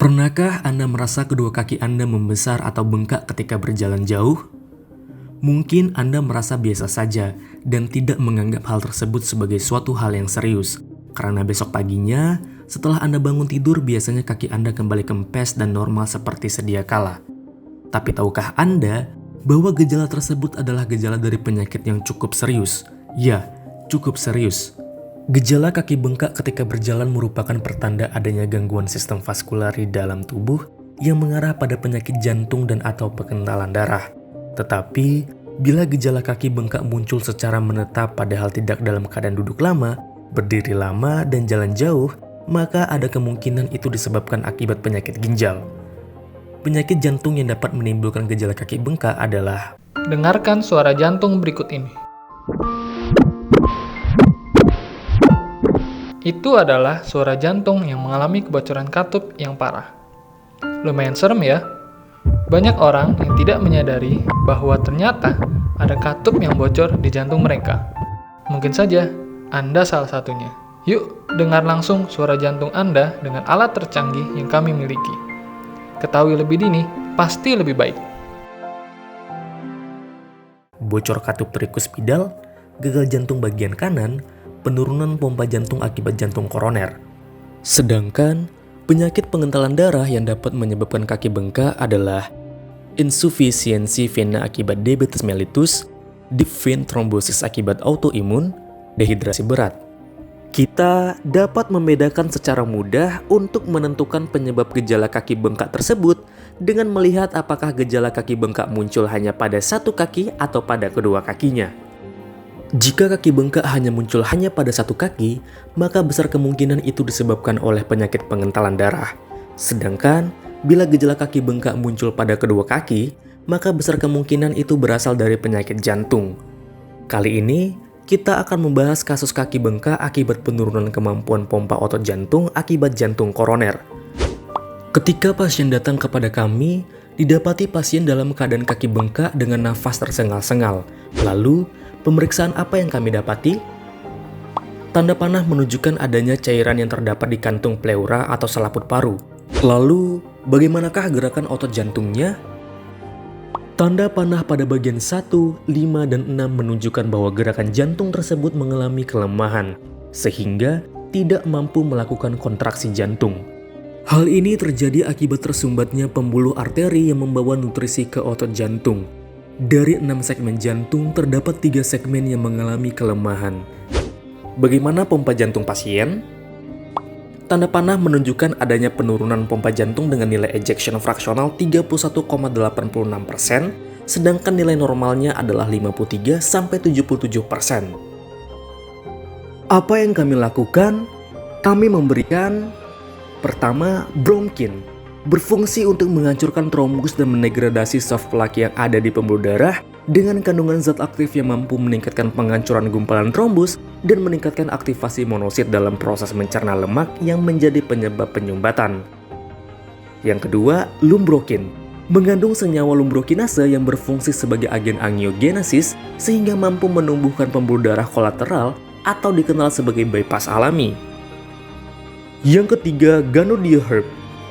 Pernahkah Anda merasa kedua kaki Anda membesar atau bengkak ketika berjalan jauh? Mungkin Anda merasa biasa saja dan tidak menganggap hal tersebut sebagai suatu hal yang serius. Karena besok paginya, setelah Anda bangun tidur, biasanya kaki Anda kembali kempes dan normal seperti sedia kala. Tapi tahukah Anda bahwa gejala tersebut adalah gejala dari penyakit yang cukup serius? Ya, cukup serius. Gejala kaki bengkak ketika berjalan merupakan pertanda adanya gangguan sistem vaskular di dalam tubuh yang mengarah pada penyakit jantung dan atau pengentalan darah. Tetapi, bila gejala kaki bengkak muncul secara menetap padahal tidak dalam keadaan duduk lama, berdiri lama, dan jalan jauh, maka ada kemungkinan itu disebabkan akibat penyakit ginjal. Penyakit jantung yang dapat menimbulkan gejala kaki bengkak adalah: dengarkan suara jantung berikut ini. Itu adalah suara jantung yang mengalami kebocoran katup yang parah. Lumayan serem ya? Banyak orang yang tidak menyadari bahwa ternyata ada katup yang bocor di jantung mereka. Mungkin saja Anda salah satunya. Yuk, dengar langsung suara jantung Anda dengan alat tercanggih yang kami miliki. Ketahui lebih dini, pasti lebih baik. bocor katup trikuspidal, gagal jantung bagian kanan, penurunan pompa jantung akibat jantung koroner. Sedangkan, penyakit pengentalan darah yang dapat menyebabkan kaki bengkak adalah insufisiensi vena akibat diabetes mellitus, deep vein thrombosis akibat autoimun, dehidrasi berat. Kita dapat membedakan secara mudah untuk menentukan penyebab gejala kaki bengkak tersebut dengan melihat apakah gejala kaki bengkak muncul hanya pada satu kaki atau pada kedua kakinya. Jika kaki bengkak hanya muncul hanya pada satu kaki, maka besar kemungkinan itu disebabkan oleh penyakit pengentalan darah. Sedangkan, bila gejala kaki bengkak muncul pada kedua kaki, maka besar kemungkinan itu berasal dari penyakit jantung. Kali ini, kita akan membahas kasus kaki bengkak akibat penurunan kemampuan pompa otot jantung akibat jantung koroner. Ketika pasien datang kepada kami, didapati pasien dalam keadaan kaki bengkak dengan nafas tersengal-sengal. Lalu, pemeriksaan apa yang kami dapati? Tanda panah menunjukkan adanya cairan yang terdapat di kantung pleura atau selaput paru. Lalu, bagaimanakah gerakan otot jantungnya? Tanda panah pada bagian 1, 5, dan 6 menunjukkan bahwa gerakan jantung tersebut mengalami kelemahan, sehingga tidak mampu melakukan kontraksi jantung. Hal ini terjadi akibat tersumbatnya pembuluh arteri yang membawa nutrisi ke otot jantung. Dari 6 segmen jantung, terdapat 3 segmen yang mengalami kelemahan. Bagaimana pompa jantung pasien? Tanda panah menunjukkan adanya penurunan pompa jantung dengan nilai ejection fraksional 31,86%, sedangkan nilai normalnya adalah 53-77%. Apa yang kami lakukan? Kami memberikan pertama, bronkin. Berfungsi untuk menghancurkan trombus dan mendegradasi soft plaque yang ada di pembuluh darah dengan kandungan zat aktif yang mampu meningkatkan penghancuran gumpalan trombus dan meningkatkan aktivasi monosit dalam proses mencerna lemak yang menjadi penyebab penyumbatan. Yang kedua, lumbrokin. Mengandung senyawa lumbrokinase yang berfungsi sebagai agen angiogenesis sehingga mampu menumbuhkan pembuluh darah kolateral atau dikenal sebagai bypass alami. Yang ketiga, ganodioherb.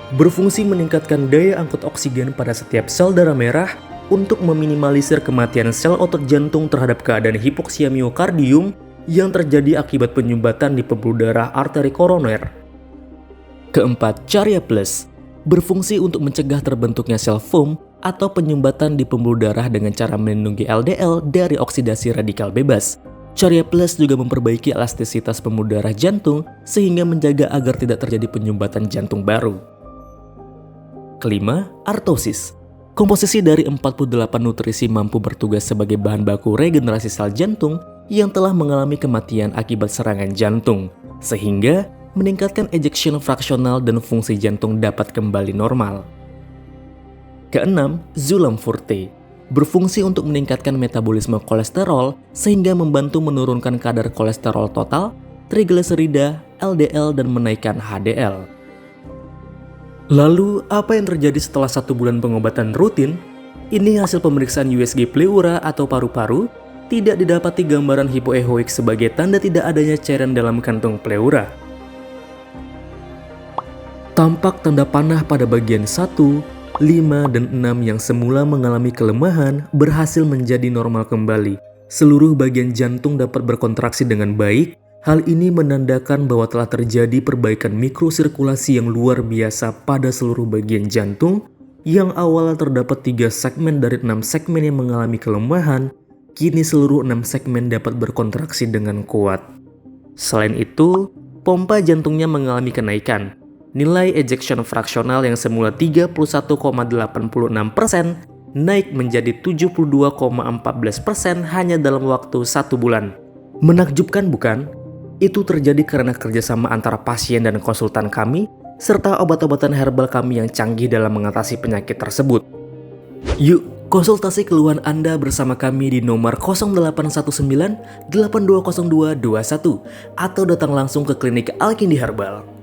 Berfungsi meningkatkan daya angkut oksigen pada setiap sel darah merah untuk meminimalisir kematian sel otot jantung terhadap keadaan hipoksia miokardium yang terjadi akibat penyumbatan di pembuluh darah arteri koroner. Keempat, Charia Plus. Berfungsi untuk mencegah terbentuknya sel foam atau penyumbatan di pembuluh darah dengan cara melindungi LDL dari oksidasi radikal bebas. Charia Plus juga memperbaiki elastisitas pembuluh darah jantung sehingga menjaga agar tidak terjadi penyumbatan jantung baru. Kelima, artosis. Komposisi dari 48 nutrisi mampu bertugas sebagai bahan baku regenerasi sel jantung yang telah mengalami kematian akibat serangan jantung, sehingga meningkatkan ejection fraksional dan fungsi jantung dapat kembali normal. Keenam, Zulam Forte. Berfungsi untuk meningkatkan metabolisme kolesterol sehingga membantu menurunkan kadar kolesterol total, trigliserida, LDL, dan menaikkan HDL. Lalu, apa yang terjadi setelah 1 bulan pengobatan rutin? Ini hasil pemeriksaan USG pleura atau paru-paru. Tidak didapati gambaran hipoehoik sebagai tanda tidak adanya cairan dalam kantung pleura. Tampak tanda panah pada bagian 1, 5, dan 6 yang semula mengalami kelemahan berhasil menjadi normal kembali. Seluruh bagian jantung dapat berkontraksi dengan baik. Hal ini menandakan bahwa telah terjadi perbaikan mikrosirkulasi yang luar biasa pada seluruh bagian jantung. Yang awalnya terdapat 3 segmen dari 6 segmen yang mengalami kelemahan, kini seluruh 6 segmen dapat berkontraksi dengan kuat. Selain itu, pompa jantungnya mengalami kenaikan. Nilai ejection fraksional yang semula 31,86% naik menjadi 72,14% hanya dalam waktu 1 bulan. Menakjubkan bukan? Itu terjadi karena kerjasama antara pasien dan konsultan kami, serta obat-obatan herbal kami yang canggih dalam mengatasi penyakit tersebut. Yuk, konsultasi keluhan Anda bersama kami di nomor 0819 820221 atau datang langsung ke klinik Alkindi Herbal.